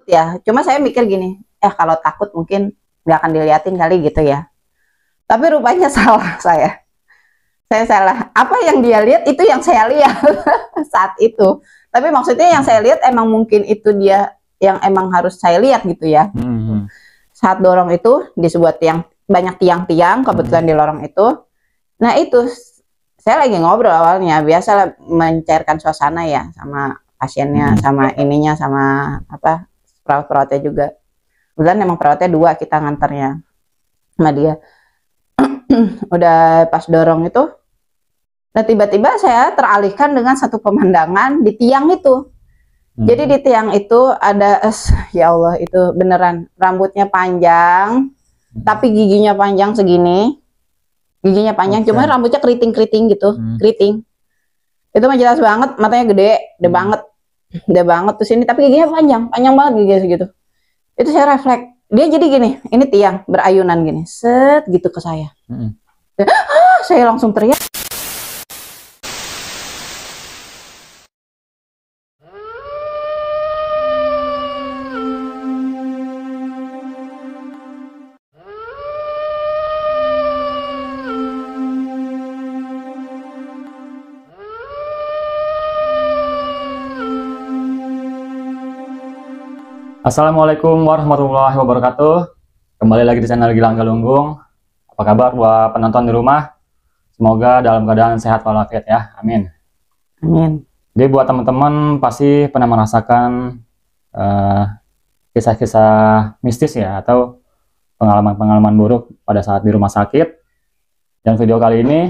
ya. Cuma saya mikir gini, kalau takut mungkin nggak akan diliatin kali gitu ya. Tapi rupanya salah saya. Saya salah. Apa yang dia lihat itu yang saya lihat saat itu. Tapi maksudnya yang saya lihat emang mungkin itu dia yang emang harus saya lihat gitu ya. Saat dorong itu di sebuah tiang, banyak tiang-tiang kebetulan di lorong itu. Nah itu saya lagi ngobrol awalnya, biasa mencairkan suasana ya sama pasiennya, sama ininya, sama apa perawat-perawatnya juga. Kebetulan emang perawatnya 2 kita nganternya sama dia. Udah pas dorong itu, nah tiba-tiba saya teralihkan dengan satu pemandangan di tiang itu. Jadi di tiang itu ada, ya Allah itu beneran rambutnya panjang, tapi giginya panjang segini. Giginya panjang, cuma rambutnya keriting-keriting gitu, keriting. Itu mah jelas banget, matanya gede banget tuh sini, tapi giginya panjang banget giginya segitu. Itu saya refleks, dia jadi gini, ini tiang berayunan gini, set gitu ke saya. Saya langsung teriak. Assalamualaikum warahmatullahi wabarakatuh. Kembali lagi di channel Gilang Galunggung. Apa kabar buat penonton di rumah? Semoga dalam keadaan sehat walafiat ya. Amin. Amin. Jadi buat teman-teman pasti pernah merasakan kisah-kisah mistis ya, atau pengalaman-pengalaman buruk pada saat di rumah sakit. Dan video kali ini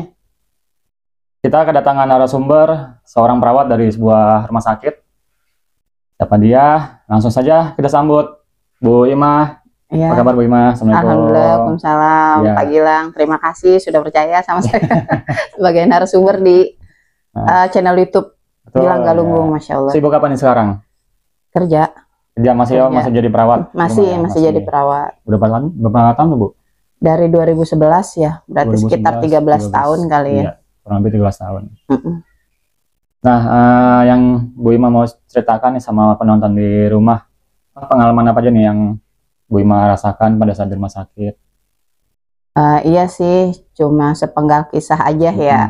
kita kedatangan narasumber, seorang perawat dari sebuah rumah sakit. Siapa dia? Langsung saja kita sambut Bu Ima. Ya. Apa kabar Bu Ima? Assalamualaikum. Alhamdulillah, Waalaikumsalam. Ya. Pak Gilang, terima kasih sudah percaya sama saya sebagai narasumber di channel YouTube Gilang Galunggung. Ya. Masya Allah. Sibuk apa nih sekarang? Kerja. Dia masih jadi perawat? Masih jadi perawat. Berapa tahun Bu? Dari 2011 ya, berarti 2011, sekitar 13 tahun kali ya. Iya, kurang lebih 13 tahun. Nah, yang Bu Ima mau ceritakan nih sama penonton di rumah, pengalaman apa aja nih yang Bu Ima rasakan pada saat di rumah sakit? Iya sih, cuma sepenggal kisah aja ya.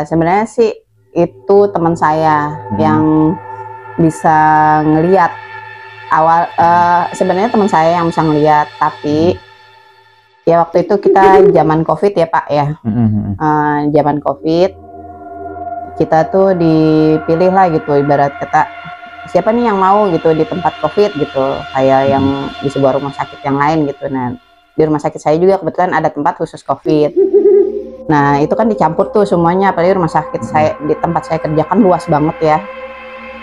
Sebenarnya sih itu teman saya yang bisa ngelihat awal. Sebenarnya teman saya yang bisa ngelihat, tapi ya waktu itu kita zaman COVID ya Pak ya. Zaman COVID. Kita tuh dipilih lah gitu, ibarat kata siapa nih yang mau gitu di tempat COVID gitu, kayak yang di sebuah rumah sakit yang lain gitu. Nah di rumah sakit saya juga kebetulan ada tempat khusus COVID. Nah itu kan dicampur tuh semuanya, apalagi rumah sakit saya, di tempat saya kerja kan luas banget ya.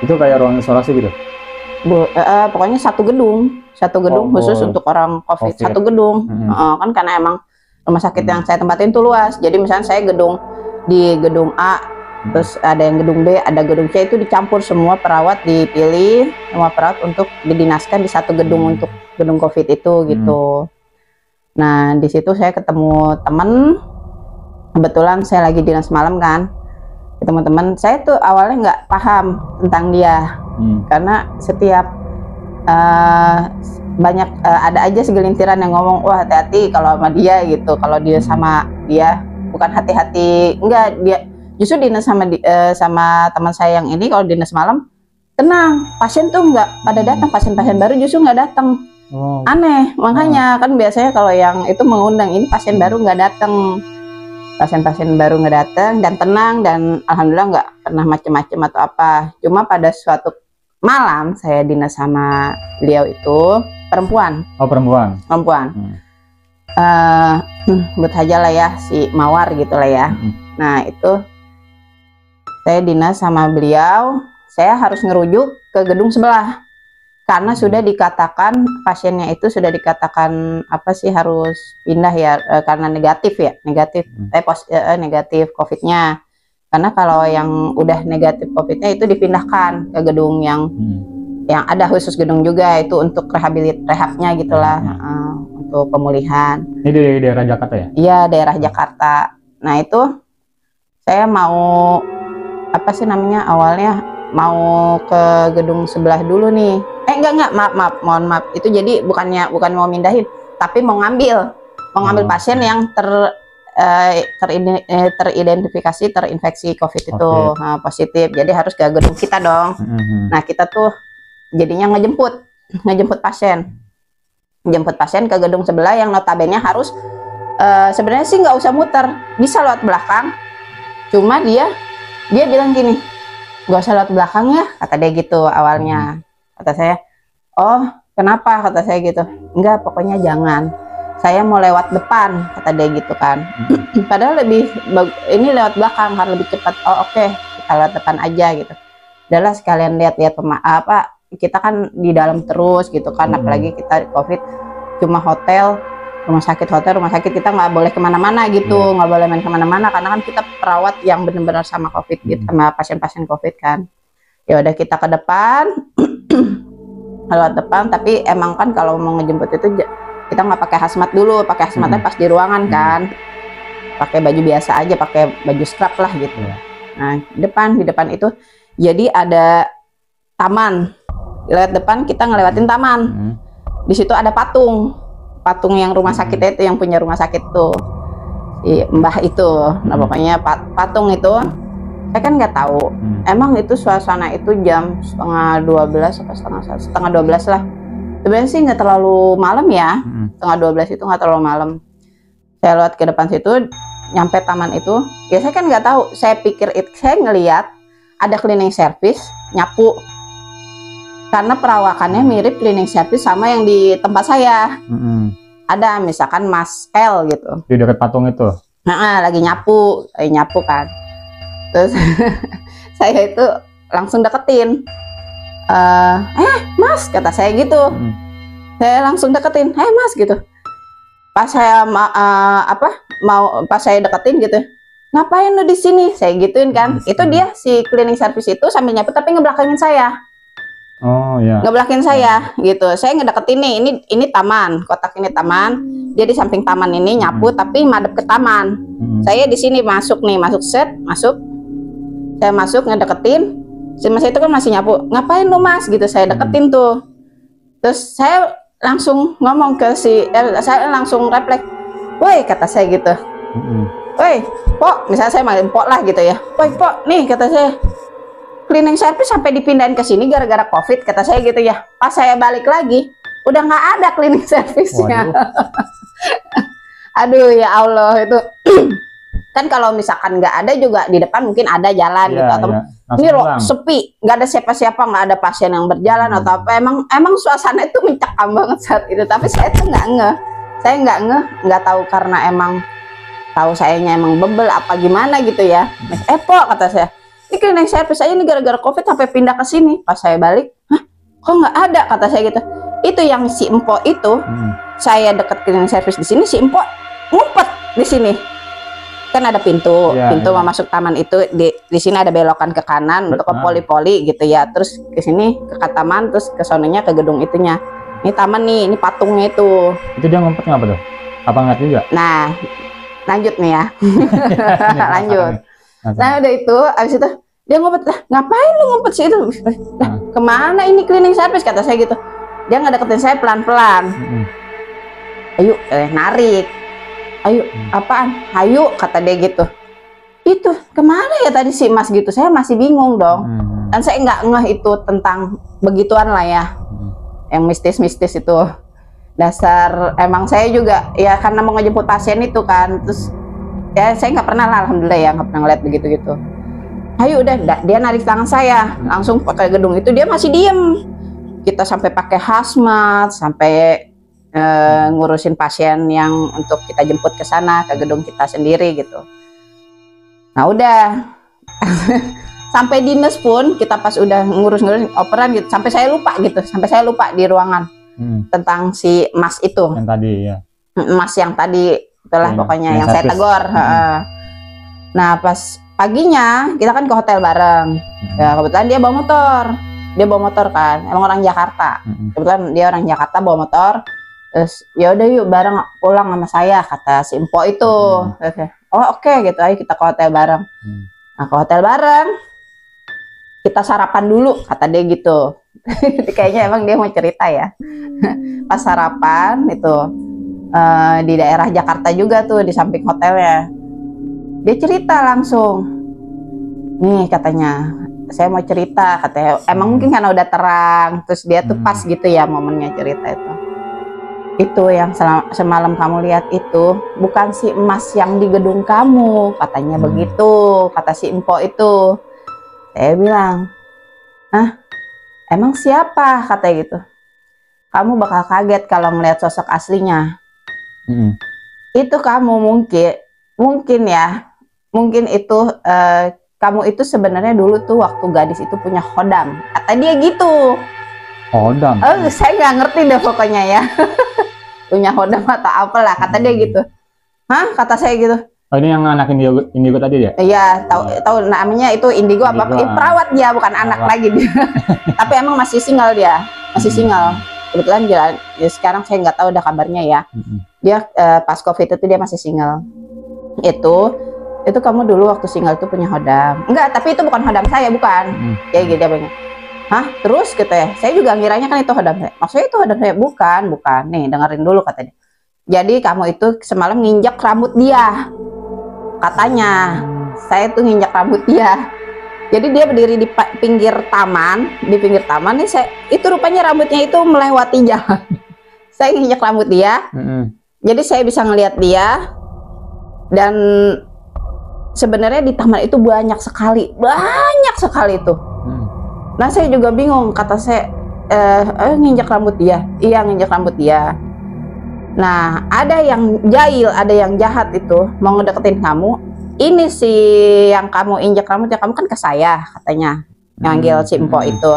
Itu kayak ruang isolasi gitu? Pokoknya satu gedung khusus untuk orang COVID. Satu gedung. Kan karena emang rumah sakit yang saya tempatin tuh luas, jadi misalnya saya di gedung A, terus ada yang gedung B, ada gedung C, itu dicampur, semua perawat dipilih, semua perawat untuk didinaskan di satu gedung untuk gedung COVID itu gitu. Nah di situ saya ketemu temen, kebetulan saya lagi dinas malam kan, ketemu teman. Saya tuh awalnya nggak paham tentang dia, karena setiap banyak ada aja segelintiran yang ngomong, wah hati-hati kalau sama dia gitu, kalau dia sama dia, bukan hati-hati, enggak, dia justru dinas sama teman saya yang ini, kalau dinas malam tenang, pasien tuh nggak pada datang, pasien-pasien baru justru nggak datang. Aneh, makanya kan biasanya kalau yang itu mengundang, ini pasien baru nggak datang, pasien-pasien baru nggak datang dan tenang, dan alhamdulillah nggak pernah macem-macem atau apa. Cuma pada suatu malam saya dinas sama beliau itu perempuan. Perempuan. Sebut aja lah ya, si Mawar gitu lah ya. Nah itu saya dinas sama beliau, saya harus ngerujuk ke gedung sebelah karena sudah dikatakan pasiennya itu sudah dikatakan apa sih, harus pindah ya, karena negatif COVID-nya. Karena kalau yang udah negatif COVID-nya itu dipindahkan ke gedung yang ada khusus gedung juga, itu untuk rehabnya gitulah, untuk pemulihan. Ini di daerah Jakarta ya? Iya, daerah Jakarta. Nah itu saya mau awalnya mau ke gedung sebelah dulu nih. enggak, maaf, mohon maaf. Itu jadi bukan mau mindahin, tapi mau ngambil pasien yang teridentifikasi terinfeksi COVID itu positif. Jadi harus ke gedung kita dong. Nah, kita tuh jadinya ngejemput pasien ke gedung sebelah yang notabene harus sebenarnya sih nggak usah muter, bisa lewat belakang. Cuma dia bilang gini, nggak usah lewat belakang ya, kata dia gitu awalnya. Kata saya, oh kenapa, kata saya gitu. Enggak, pokoknya jangan, saya mau lewat depan, kata dia gitu kan. Padahal ini lewat belakang kan lebih cepat. Oh oke, kita lewat depan aja gitu. Udahlah sekalian lihat-lihat kita kan di dalam terus gitu kan, apalagi kita COVID, cuma rumah sakit kita nggak boleh kemana-mana gitu, nggak boleh main kemana-mana karena kan kita perawat yang benar-benar sama COVID gitu, sama pasien-pasien COVID kan. Ya udah kita ke depan, lewat depan, tapi emang kan kalau mau ngejemput itu kita nggak pakai hazmat dulu, pakai hazmatnya pas di ruangan kan, pakai baju biasa aja, pakai baju scrub lah gitu. Nah di depan itu jadi ada taman, lewat depan kita ngelewatin taman. Di situ ada patung yang rumah sakit itu, yang punya rumah sakit tuh si Mbah itu. Nah pokoknya patung itu saya kan nggak tahu, emang itu suasana itu jam 11:30 apa setengah 12 lah. Sebenarnya sih nggak terlalu malam ya, setengah 12 itu nggak terlalu malam. Saya lewat ke depan situ, nyampe taman itu, ya saya kan nggak tahu, saya pikir saya ngelihat ada cleaning service nyapu, karena perawakannya mirip cleaning service sama yang di tempat saya. Ada misalkan Mas L gitu di dekat patung itu, lagi nyapu kan. Terus saya itu langsung deketin, Mas, kata saya gitu. Saya langsung deketin, Mas gitu. Pas saya pas saya deketin gitu, ngapain lu di sini, saya gituin kan. Itu dia si cleaning service itu sambil nyapu tapi ngebelakangin saya. Oh ya. Ngebelakangin saya gitu. Saya ngedeketin nih, ini taman, kotak ini taman. Dia di samping taman ini nyapu tapi madep ke taman. Saya di sini masuk set, saya masuk ngedeketin. Si Mas itu kan masih nyapu. Ngapain lu Mas gitu, saya deketin tuh. Terus saya langsung ngomong ke saya langsung refleks, woi, kata saya gitu. Woi, Pok, misalnya saya manggil Pok lah gitu ya. Woi, Pok, nih kata saya, cleaning service sampai dipindahin ke sini gara-gara COVID, kata saya gitu ya. Pas saya balik lagi, udah nggak ada cleaning service-nya. Aduh ya Allah, itu kan kalau misalkan nggak ada juga di depan mungkin ada jalan gitu, atau ini sepi, nggak ada siapa-siapa, nggak ada pasien yang berjalan atau apa. Emang suasana itu mencekam banget saat itu, tapi saya tuh nggak tahu karena emang tahu sayanya emang bebel apa gimana gitu ya. Pok, kata saya, ini cleaning service aja ini gara-gara COVID sampai pindah ke sini. Pas saya balik, kok nggak ada, kata saya gitu. Itu yang si Empok itu, saya deket cleaning service di sini, si Empok ngumpet di sini. Kan ada pintu mau masuk taman itu, di sini ada belokan ke kanan untuk ke poli-poli gitu ya. Terus ke sini ke taman, terus ke sononya ke gedung itunya. Ini taman nih, ini patungnya itu. Itu dia ngumpet ngapa tuh? Apa ngeliat juga? Nah, lanjut nih ya. Lanjut. Nah udah itu, abis itu dia ngumpet, lah ngapain lu ngumpet sih itu? Lah kemana ini cleaning service, kata saya gitu. Dia ngedeketin saya pelan-pelan. Ayo, narik. Ayo, apaan? Ayo, kata dia gitu. Itu kemana ya tadi si Mas gitu? Saya masih bingung dong. Dan saya nggak ngeh itu tentang begituan lah ya, yang mistis-mistis itu. Dasar emang saya juga ya karena mau ngejemput pasien itu kan. Terus ya saya nggak pernah lah, alhamdulillah ya, nggak pernah ngeliat begitu-gitu. Ayo udah, dia narik tangan saya langsung pakai gedung itu. Dia masih diem. Kita sampai pakai hazmat, sampai ngurusin pasien yang untuk kita jemput ke sana, ke gedung kita sendiri gitu. Nah udah sampai dinas pun kita pas udah ngurus operan gitu, sampai saya lupa di ruangan tentang si Mas itu yang tadi ya, Mas yang tadi itulah pokoknya yang saya tegur. Nah pas paginya kita kan ke hotel bareng. Ya kebetulan dia bawa motor kan, emang orang Jakarta. Kebetulan dia orang Jakarta bawa motor. Terus ya udah yuk bareng pulang sama saya, kata si Empok itu. Oh oke gitu, ayo kita ke hotel bareng. Nah ke hotel bareng kita sarapan dulu, kata dia gitu. Kayaknya emang dia mau cerita ya. Pas sarapan itu di daerah Jakarta juga tuh, di samping hotelnya. Dia cerita langsung. Nih katanya, saya mau cerita, katanya. Emang mungkin karena udah terang, terus dia tuh pas gitu ya momennya cerita itu. Itu yang semalam kamu lihat itu bukan si emas yang di gedung kamu, katanya begitu, kata si Empo itu. Saya bilang, emang siapa, katanya gitu. Kamu bakal kaget kalau melihat sosok aslinya. Itu kamu mungkin ya, mungkin itu kamu itu sebenarnya dulu tuh waktu gadis itu punya khodam, kata dia gitu. Khodam? Saya nggak ngerti deh pokoknya ya. Punya khodam atau apalah, kata dia gitu. Hah, kata saya gitu. Oh, ini yang anak indigo tadi ya? Iya, tahu namanya itu indigo apa? Perawat dia, bukan anak lagi dia. Tapi emang masih single dia, masih single. Kebetulan ya, sekarang saya nggak tahu udah kabarnya ya. Dia pas COVID itu dia masih single. Itu kamu dulu waktu single itu punya hodam. Enggak, tapi itu bukan hodam saya, bukan. Kayak gitu banyak. Hah, terus gitu ya. Saya juga ngiranya kan itu hodam saya. Maksudnya itu hodam saya, bukan. Nih, dengerin dulu katanya. Jadi kamu itu semalam nginjak rambut dia. Katanya, saya tuh nginjak rambut dia. Jadi dia berdiri di pinggir taman, nih itu rupanya rambutnya itu melewati jalan. Saya nginjak rambut dia. Jadi saya bisa ngelihat dia. Dan sebenarnya di taman itu banyak sekali itu. Nah saya juga bingung, kata saya, nginjak rambut dia. Iya, nginjak rambut dia. Nah ada yang jahil, ada yang jahat itu mau ngedeketin kamu. Ini sih yang kamu injak rambutnya, kamu kan ke saya katanya, nganggil si Empo itu.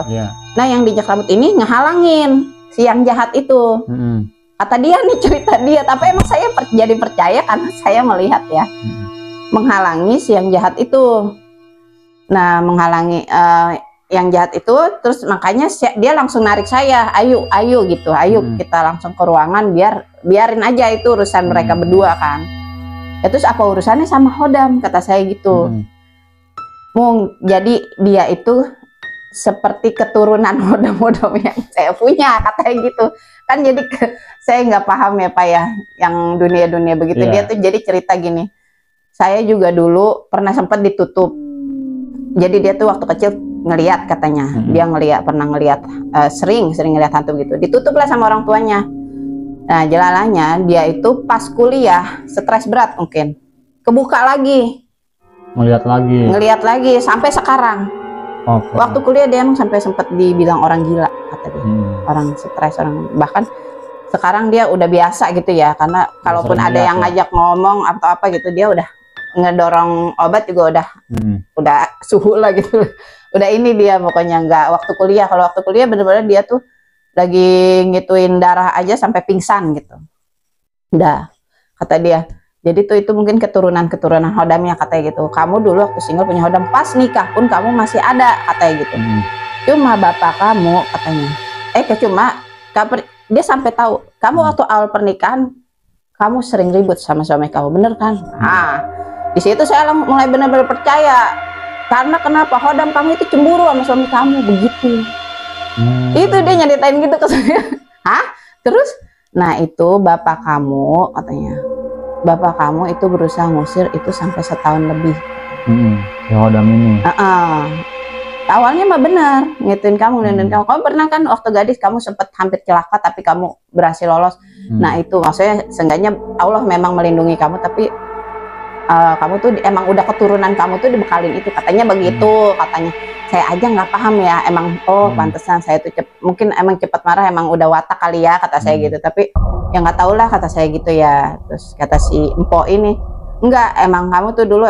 Nah yang diinjak rambut ini ngehalangin si yang jahat itu. Kata dia nih, cerita dia. Tapi emang saya jadi percaya karena saya melihat ya, menghalangi si yang jahat itu. Nah menghalangi yang jahat itu, terus makanya dia langsung narik saya, ayo gitu, ayo kita langsung ke ruangan, biarin aja itu urusan mereka berdua kan. Ya, terus apa urusannya sama khodam, kata saya gitu. Jadi dia itu seperti keturunan khodam yang saya punya, katanya gitu kan. Jadi saya nggak paham ya Pak ya, yang dunia begitu. Dia tuh jadi cerita gini, saya juga dulu pernah sempat ditutup. Jadi dia tuh waktu kecil ngelihat, katanya dia pernah ngelihat, sering ngelihat hantu gitu, ditutup lah sama orang tuanya. Nah jelalanya dia itu pas kuliah stres berat, mungkin kebuka lagi, ngelihat lagi sampai sekarang. Waktu kuliah dia emang sampai sempat dibilang orang gila, kata dia. Orang stres, bahkan sekarang dia udah biasa gitu ya, karena kalaupun ada yang ngajak ngomong atau apa gitu, dia udah ngedorong obat juga udah suhu lah gitu. Udah ini dia pokoknya nggak waktu kuliah. Kalau waktu kuliah bener-bener dia tuh lagi ngituin darah aja sampai pingsan gitu. Udah, kata dia. Jadi tuh itu mungkin keturunan hodamnya, katanya gitu. Kamu dulu waktu single punya hodam, pas nikah pun kamu masih ada, katanya gitu. Cuma bapak kamu, katanya, dia sampai tahu kamu waktu awal pernikahan kamu sering ribut sama suami kamu, bener kan? Nah, di situ saya mulai benar-benar percaya. Karena kenapa? Hodam kamu itu cemburu sama suami kamu, begitu. Itu dia nyeritain gitu ke saya. Hah? Terus, nah itu bapak kamu, katanya, bapak kamu itu berusaha ngusir itu sampai setahun lebih. Ya hodam ini. Awalnya mah benar, ngituin kamu, dan kamu pernah kan waktu gadis kamu sempat hampir celaka tapi kamu berhasil lolos. Nah itu maksudnya seenggaknya Allah memang melindungi kamu, tapi kamu tuh emang udah keturunan kamu tuh dibekalin itu, katanya begitu. Katanya saya aja nggak paham ya, emang pantesan saya tuh mungkin emang cepat marah, emang udah watak kali ya, kata saya gitu. Tapi ya nggak tahu lah, kata saya gitu ya. Terus kata si Empo ini, enggak, emang kamu tuh dulu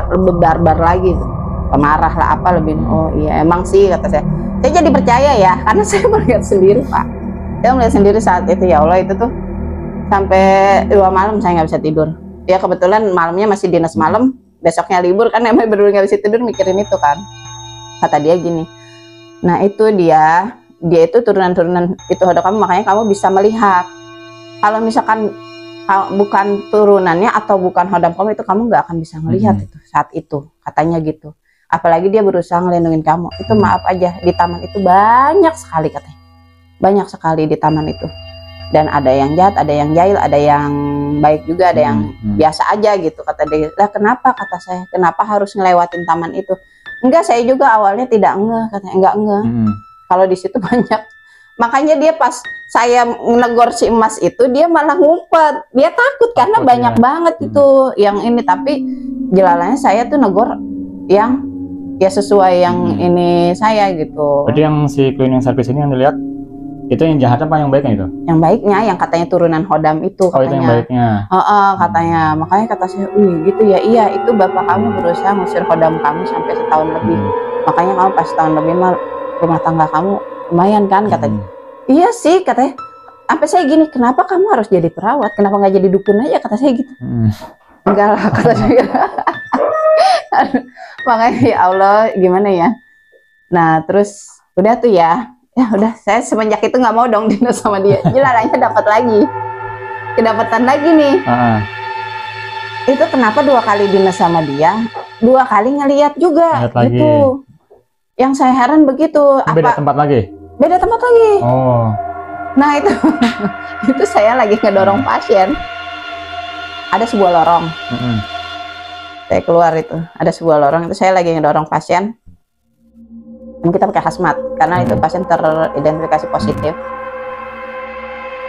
lebih barbar lagi tuh, pemarah lah apa lebih. Oh iya emang sih, kata saya jadi percaya ya, karena saya melihat sendiri Pak. Saya melihat sendiri saat itu, ya Allah, itu tuh sampai 2 malam saya nggak bisa tidur. Ya kebetulan malamnya masih dinas malam, besoknya libur kan, emang bener nggak bisa tidur mikirin itu kan. Kata dia gini, nah itu dia itu turunan itu hodam kamu, makanya kamu bisa melihat. Kalau misalkan bukan turunannya atau bukan hodam kamu, itu kamu nggak akan bisa melihat itu saat itu, katanya gitu. apalagi dia berusaha ngelindungin kamu. Itu maaf aja, di taman itu banyak sekali katanya, banyak sekali di taman itu. Dan ada yang jahat, ada yang jahil, ada yang baik juga, ada yang biasa aja gitu kata dia. Lah kenapa, kata saya, kenapa harus ngelewatin taman itu? Enggak, saya juga awalnya tidak ngeh, katanya enggak ngeh. Kalau di situ banyak. Makanya dia pas saya negor si emas itu, dia malah ngumpet. Dia takut karena banyak banget itu yang ini. Tapi jelalanya saya tuh negor yang ya sesuai yang ini saya gitu. Berarti yang si cleaning service ini yang dilihat itu yang jahat apa yang baiknya itu? Yang baiknya, yang katanya turunan Hodam itu katanya. Oh, itu yang baiknya. Katanya. Makanya kata saya, gitu ya, iya itu bapak kamu berusaha ngusir Hodam kamu sampai setahun lebih. Makanya kamu pas setahun lebih mah rumah tangga kamu lumayan kan, katanya. Iya sih, katanya. Sampai saya gini, kenapa kamu harus jadi perawat? Kenapa nggak jadi dukun aja, kata saya gitu. Enggak lah, kata saya. Makanya ya Allah, gimana ya. Nah terus udah tuh ya udah, saya semenjak itu nggak mau dong dinas sama dia. Jelalanya dapat lagi, kedapatan lagi nih. Itu kenapa 2 kali dinas sama dia, 2 kali ngeliat juga gitu. Yang saya heran begitu. Beda tempat lagi? Beda tempat lagi. Oh. Nah itu itu saya lagi ngedorong pasien, ada sebuah lorong. Saya keluar itu, ada sebuah lorong itu saya lagi ngedorong pasien. Kita pakai hazmat karena itu pasien teridentifikasi positif.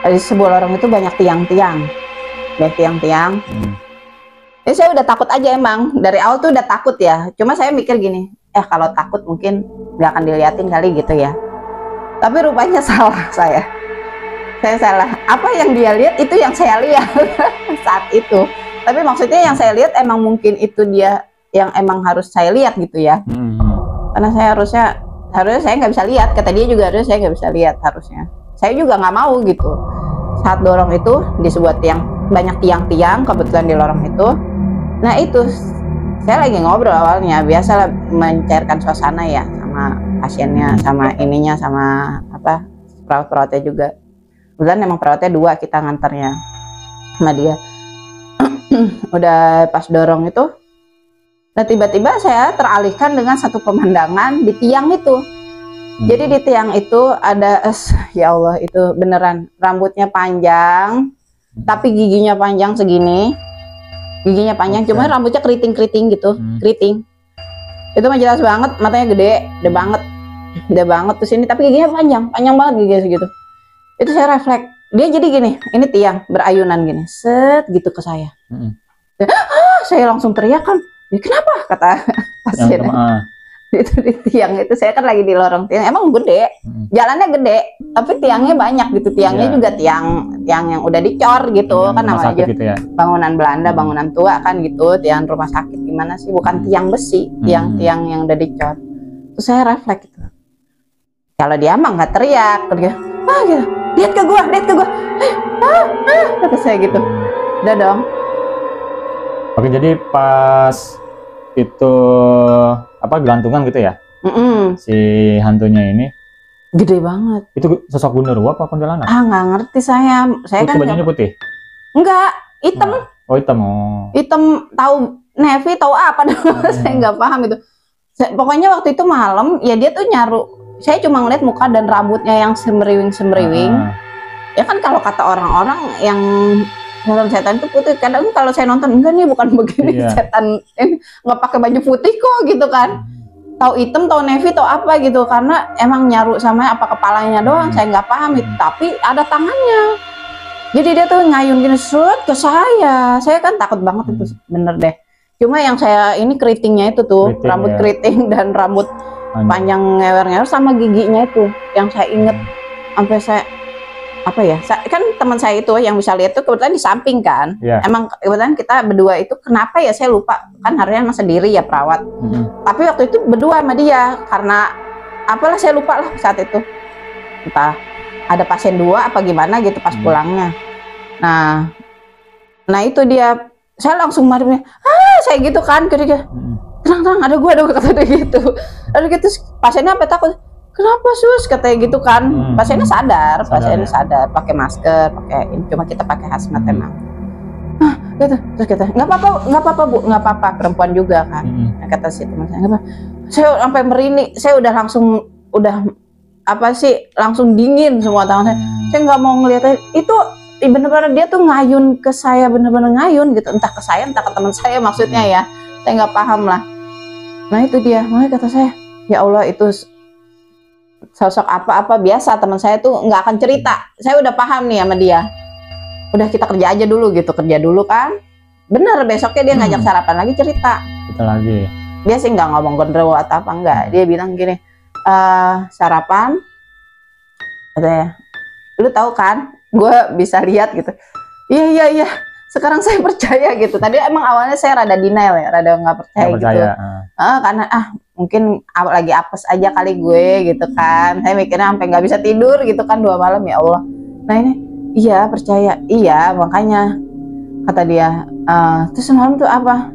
Di sebuah lorong itu banyak tiang-tiang, Jadi saya udah takut aja, emang dari awal tuh udah takut ya. Cuma saya mikir gini, kalau takut mungkin nggak akan diliatin kali gitu ya. Tapi rupanya salah saya salah. Apa yang dia lihat itu yang saya lihat saat itu. Tapi maksudnya yang saya lihat emang mungkin itu dia yang emang harus saya lihat gitu ya. Karena saya harusnya saya nggak bisa lihat, kata dia juga harusnya saya nggak bisa lihat, harusnya saya juga nggak mau gitu. Saat dorong itu di sebuah tiang, banyak tiang-tiang kebetulan di lorong itu. Nah itu saya lagi ngobrol awalnya, biasalah mencairkan suasana ya sama pasiennya, sama ininya, sama apa perawat-perawatnya juga. Kebetulan emang perawatnya 2 kita nganternya sama dia. Udah pas dorong itu, nah tiba-tiba saya teralihkan dengan satu pemandangan di tiang itu. Jadi di tiang itu ada, ya Allah itu beneran rambutnya panjang, tapi giginya panjang segini. Giginya panjang, cuma rambutnya keriting-keriting gitu, keriting. Itu mah jelas banget, matanya gede banget tuh sini, tapi giginya panjang banget giginya segitu. Itu saya refleks, dia jadi gini, ini tiang berayunan gini, set gitu ke saya. Saya langsung teriak kan. Ya, kenapa, kata pasien itu di tiang itu. Saya kan lagi di lorong tiang, emang gede, jalannya gede, tapi tiangnya banyak gitu. Tiangnya juga tiang yang udah dicor gitu kan, namanya gitu ya. Bangunan Belanda, bangunan tua kan gitu, tiang rumah sakit gimana sih, bukan tiang besi, tiang yang udah dicor. Terus saya refleks gitu, kalau dia mah nggak teriak, gitu, lihat ke gua, kata saya gitu. Udah dong. Oke, jadi pas itu apa gelantungan gitu ya? Si hantunya ini gede banget. Itu sosok genderuwo apa kuntilanak? Nggak ngerti saya kan bajunya putih? Enggak, hitam. Hitam. Hitam, tahu navy, tahu apa saya nggak paham itu. Pokoknya waktu itu malam ya dia tuh nyaru. Saya cuma ngeliat muka dan rambutnya yang semeriwing. Ya kan kalau kata orang-orang yang nonton setan itu putih, kadang kalau saya nonton enggak nih bukan begini, setan nggak pakai baju putih kok gitu kan, tahu hitam, tahu navy, tahu apa gitu, karena emang nyaru sama apa kepalanya doang, saya nggak paham itu, tapi ada tangannya, jadi dia tuh ngayun gini ke saya kan takut banget itu, bener deh. Cuma yang saya ini keritingnya itu tuh, rambut keriting dan rambut panjang ngewer-ngewer sama giginya itu yang saya inget, sampai saya apa ya, kan teman saya itu yang bisa lihat tuh kebetulan di samping kan. Emang kebetulan kita berdua itu kenapa ya saya lupa, kan harian mas sendiri ya perawat. Tapi waktu itu berdua sama dia, karena apalah saya lupa lah saat itu, entah ada pasien 2 apa gimana gitu pas pulangnya. Nah itu dia, saya langsung marahnya, saya gitu kan, kira-kira tenang ada gua kata dia gitu. Lalu gitu pasiennya apa takut, kenapa sus, katanya gitu kan. Pasiennya sadar pakai masker, pakai ini, cuma kita pakai hazmat emang. Gitu. Terus kita nggak apa-apa bu, nggak apa-apa, perempuan juga kan. Kata si teman saya, nggak apa, Saya sampai merinding, saya udah langsung dingin semua tangan saya. Saya nggak mau ngeliatnya itu. Bener-bener dia tuh ngayun ke saya, bener-bener ngayun gitu, entah ke saya entah ke teman saya maksudnya ya, saya nggak paham lah. Nah itu dia, makanya kata saya, ya Allah itu sosok apa-apa. Biasa teman saya tuh nggak akan cerita, saya udah paham nih sama dia, udah kita kerja aja dulu gitu, kerja dulu kan, bener besoknya dia ngajak sarapan lagi, cerita kita lagi. Dia sih nggak ngomong gondrowo atau apa, enggak, dia bilang gini, sarapan katanya, lu tahu kan gue bisa lihat gitu. Iya sekarang saya percaya gitu. Tadi emang awalnya saya rada denial ya, rada nggak percaya gitu, karena mungkin lagi apes aja kali gue gitu kan. Saya mikirnya sampai nggak bisa tidur gitu kan 2 malam, ya Allah. Nah ini iya percaya, iya makanya kata dia. Terus semalam tuh apa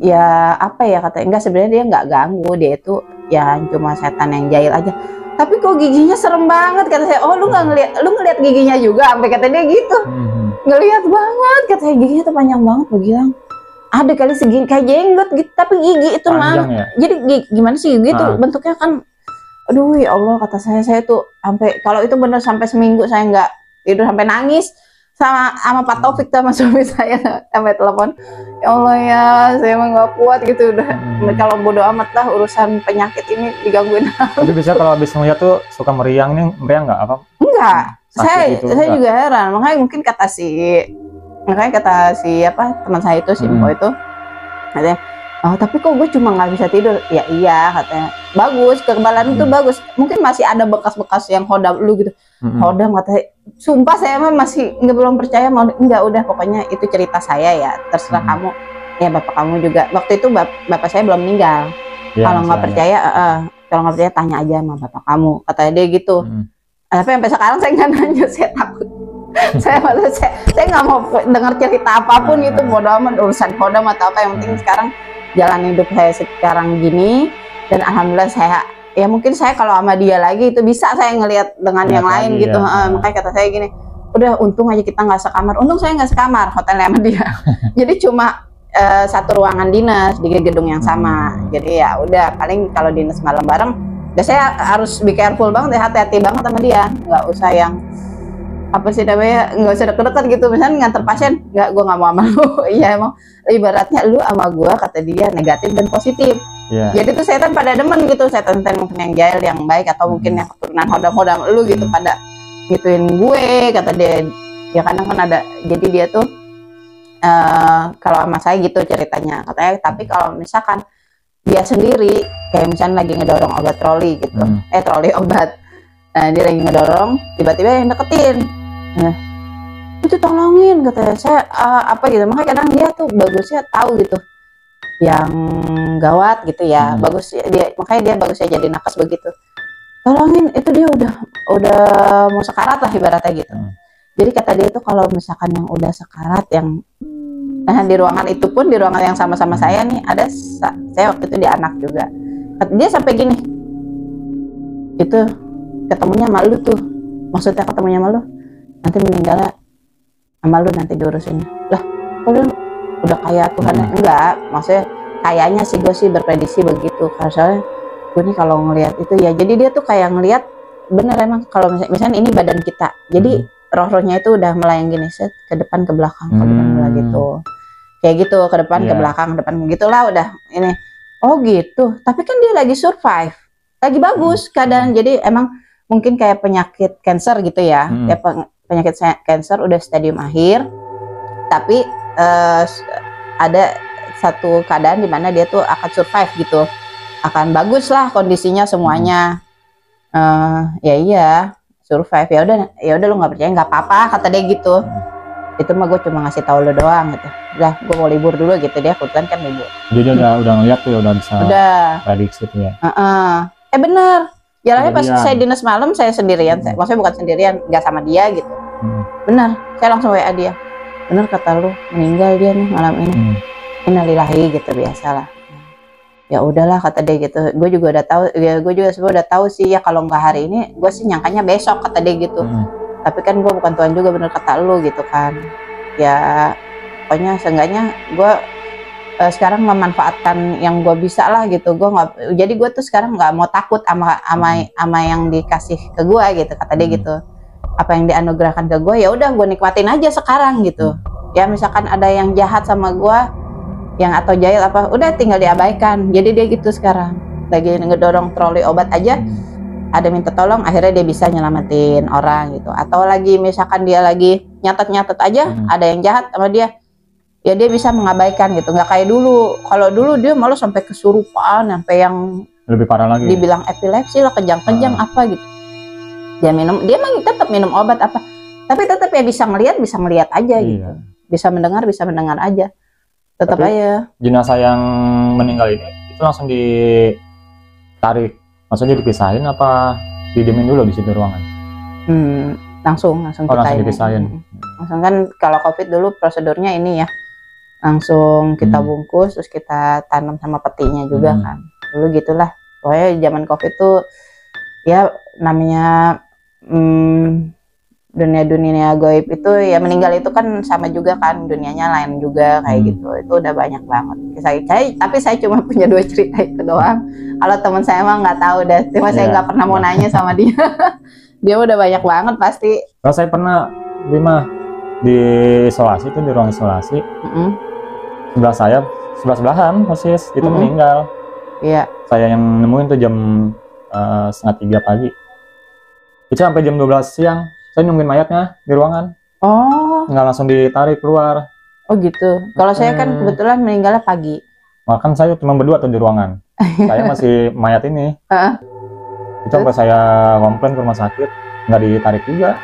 ya, apa ya katanya, enggak sebenarnya dia nggak ganggu, dia itu ya cuma setan yang jahil aja. Tapi kok giginya serem banget, kata saya. Oh lu ngeliat giginya juga, sampai kata dia gitu. Ngeliat banget, katanya giginya tuh panjang banget. Gue bilang ada kali segini kayak jenggot gitu, tapi gigi itu mah ya? Jadi gimana sih gigi tuh bentuknya kan, aduh ya Allah, kata saya tuh sampai, kalau itu bener sampai seminggu saya nggak tidur, sampai nangis sama Pak Taufik sama suami saya sampai telepon, ya Allah ya saya emang nggak kuat gitu udah. Kalau bodo amat lah urusan penyakit ini digangguin. Tapi bisa kalau habis ngeliat tuh suka meriang nggak apa? Enggak, saya juga heran, makanya mungkin kata si apa teman saya itu, si Mpo itu katanya, oh tapi kok gue cuma nggak bisa tidur. Ya iya katanya, bagus kekebalan itu bagus, mungkin masih ada bekas-bekas yang hodam lu gitu. Hodam katanya, sumpah saya emang masih belum percaya. Mau enggak, udah pokoknya itu cerita saya ya, terserah kamu ya, bapak kamu juga waktu itu bapak saya belum meninggal ya, kalau nggak percaya tanya aja sama bapak kamu, katanya dia gitu. Tapi sampai sekarang saya nggak nanya, saya takut. saya nggak mau dengar cerita apapun itu, bodo amat urusan hodam atau apa, yang penting sekarang jalan hidup saya sekarang gini. Dan alhamdulillah saya, ya mungkin saya kalau sama dia lagi itu bisa saya ngelihat dengan yang lain gitu ya. Makanya kata saya gini, udah untung aja kita nggak sekamar. Untung saya nggak sekamar hotelnya sama dia. Jadi cuma satu ruangan dinas di gedung yang sama. Jadi ya udah, paling kalau dinas malam bareng ya saya harus be careful banget ya, hati-hati banget sama dia. Nggak usah yang apa sih namanya, nggak usah deket-deket gitu. Misalnya nganter pasien, nggak, gue nggak mau sama lu. Iya emang ibaratnya lu sama gue, kata dia, negatif dan positif. Jadi tuh setan pada demen gitu, setan mungkin yang jahil, yang baik, atau mungkin yang keturunan hodam-hodam lu gitu pada gituin gue, kata dia. Ya kadang kan ada, jadi dia tuh kalau sama saya gitu ceritanya katanya. Tapi kalau misalkan dia sendiri, kayak misalnya lagi ngedorong obat troli gitu, troli obat, dia lagi ngedorong, tiba-tiba yang deketin, itu tolongin katanya saya, apa gitu. Makanya kadang dia tuh bagusnya tahu gitu yang gawat gitu ya, bagus ya dia, makanya dia bagusnya jadi nakes begitu, tolongin itu, dia udah mau sekarat lah ibaratnya gitu. Jadi kata dia itu kalau misalkan yang udah sekarat, yang di ruangan itu pun, di ruangan yang sama-sama saya nih, ada saya waktu itu di anak juga, dia sampai gini, itu ketemunya sama lu tuh, maksudnya ketemunya sama lu, nanti meninggalnya sama lu nanti diurusin lah. Kalau udah kayak Tuhan, enggak, maksudnya kayaknya sih gue sih berprediksi begitu, karena soalnya gue nih kalau ngelihat itu ya, jadi dia tuh kayak ngelihat bener emang kalau misalnya ini badan kita, jadi roh-rohnya itu udah melayang gini, set ke depan ke belakang, ke depan gitu, kayak gitu, ke depan ke belakang, depan gitulah udah ini. Oh gitu, tapi kan dia lagi survive, lagi bagus keadaan. Jadi emang mungkin kayak penyakit cancer gitu ya, kayak penyakit cancer udah stadium akhir, tapi ada satu keadaan dimana dia tuh akan survive gitu, akan bagus lah kondisinya semuanya. Ya iya survive, ya udah lu nggak percaya nggak apa-apa, kata dia gitu. Itu mah gue cuma ngasih tahu lu doang gitu. Udah, gue mau libur dulu gitu, dia kebetulan kan libur. Jadi udah ngeliat tuh ya, udah bisa prediksi tuh ya. Bener, jalannya pas saya dinas malam saya sendirian, maksudnya bukan sendirian, nggak sama dia gitu. Bener, saya langsung WA dia, bener kata lu, meninggal dia nih malam ini. Innalillahi gitu, biasalah. Ya udahlah, kata dia gitu. Gue juga udah tahu, ya gue juga sebenarnya udah tahu sih ya, kalau nggak hari ini gue sih nyangkanya besok, kata dia gitu. Tapi kan gue bukan Tuhan juga, bener kata lu gitu kan. Ya pokoknya seenggaknya gue sekarang memanfaatkan yang gue bisa lah gitu. Gue nggak, jadi gue tuh sekarang nggak mau takut sama yang dikasih ke gue gitu, kata dia gitu. Apa yang dianugerahkan ke gue, ya udah gue nikmatin aja sekarang gitu. Ya misalkan ada yang jahat sama gue, yang atau jahil apa, udah tinggal diabaikan. Jadi dia gitu sekarang, lagi ngedorong troli obat aja, ada minta tolong, akhirnya dia bisa nyelamatin orang gitu. Atau lagi misalkan dia lagi nyatet aja, ada yang jahat sama dia, ya dia bisa mengabaikan gitu. Nggak kayak dulu. Kalau dulu dia malah sampai kesurupan, sampai yang lebih parah lagi. Dibilang epilepsi lah, kejang-kejang apa gitu. Dia memang tetap minum obat apa, tapi tetap ya bisa ngelihat aja gitu. Bisa mendengar aja. Tetap aja. Jenazah yang meninggal ini itu langsung ditarik, maksudnya dipisahin apa didiemin dulu di situ ruangan? Langsung dipisahin. Langsung kan kalau COVID dulu prosedurnya ini ya, langsung kita bungkus terus kita tanam sama petinya juga kan. Dulu gitulah. Pokoknya zaman COVID tuh ya namanya dunia gaib itu ya, meninggal itu kan sama juga kan, dunianya lain juga kayak gitu. Itu udah banyak banget. Tapi saya cuma punya 2 cerita itu doang. Kalau teman saya mah nggak tahu deh. Cuma saya nggak pernah mau nanya sama dia. Dia udah banyak banget pasti. Kalau saya pernah di isolasi tuh, di ruang isolasi. Sebelah saya, sebelahan persis itu meninggal. Iya. Saya yang nemuin tuh jam 2:30 pagi. Itu sampai jam 12 siang. Saya nungguin mayatnya di ruangan. Oh. Nggak langsung ditarik keluar. Oh gitu. Kalau saya kan kebetulan meninggalnya pagi. Makan saya cuma berdua tuh di ruangan. Saya masih mayat ini. Itu sampai saya komplain ke rumah sakit, nggak ditarik juga.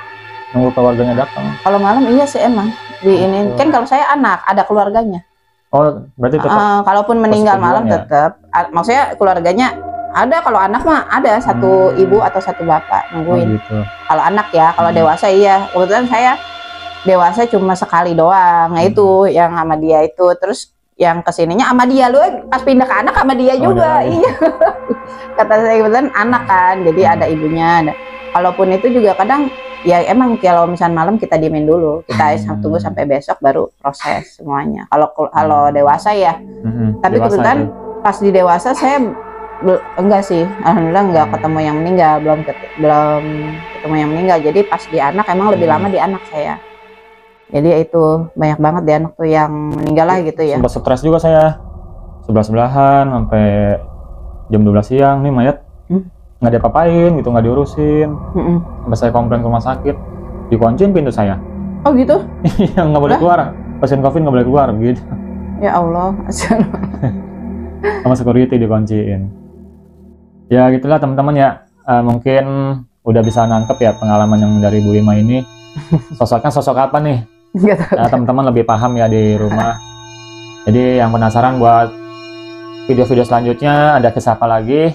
Nunggu keluarganya datang. Kalau malam iya sih emang. Ini kan kalau saya anak, ada keluarganya. Oh, berarti tetap. Kalaupun meninggal malam tetap. Maksudnya keluarganya ada, kalau anak mah ada satu ibu atau satu bapak nungguin. Oh, gitu. Kalau anak ya, kalau dewasa iya. Kebetulan saya dewasa cuma sekali doang. Nah itu yang sama dia itu, terus yang kesininya sama dia, lu pas pindah ke anak sama dia juga. Iya. Kata saya kebetulan anak kan, jadi ada ibunya. Kalaupun itu juga kadang ya emang kalau misalnya malam kita diemin dulu, kita tunggu sampai besok baru proses semuanya. Kalau dewasa ya. Tapi kebetulan pas di dewasa saya enggak sih, alhamdulillah enggak ketemu yang meninggal, belum ketemu yang meninggal. Jadi pas di anak emang lebih lama di anak saya. Jadi itu banyak banget di anak tuh yang meninggal lah gitu ya. Sempat stres juga saya, sebelahan sampai jam 12 siang nih mayat nggak diapa-apain gitu, nggak diurusin. Sampai saya komplain ke rumah sakit, dikunciin pintu saya. Oh gitu? Iya, nggak boleh keluar, pasien COVID nggak boleh keluar gitu. Ya Allah. Sama security dikunciin. Ya gitulah teman-teman ya, mungkin udah bisa nangkep ya pengalaman yang dari Bu Ima ini. Sosoknya sosok apa nih? Nah, teman-teman lebih paham ya di rumah. Jadi yang penasaran buat video-video selanjutnya ada kisah apa lagi,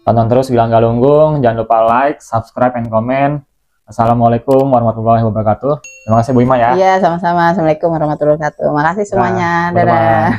tonton terus Gilang Galunggung. Jangan lupa like, subscribe, and comment. Assalamualaikum warahmatullahi wabarakatuh. Terima kasih Bu Ima ya. Iya, sama-sama. Assalamualaikum warahmatullahi wabarakatuh. Makasih semuanya. Dadah.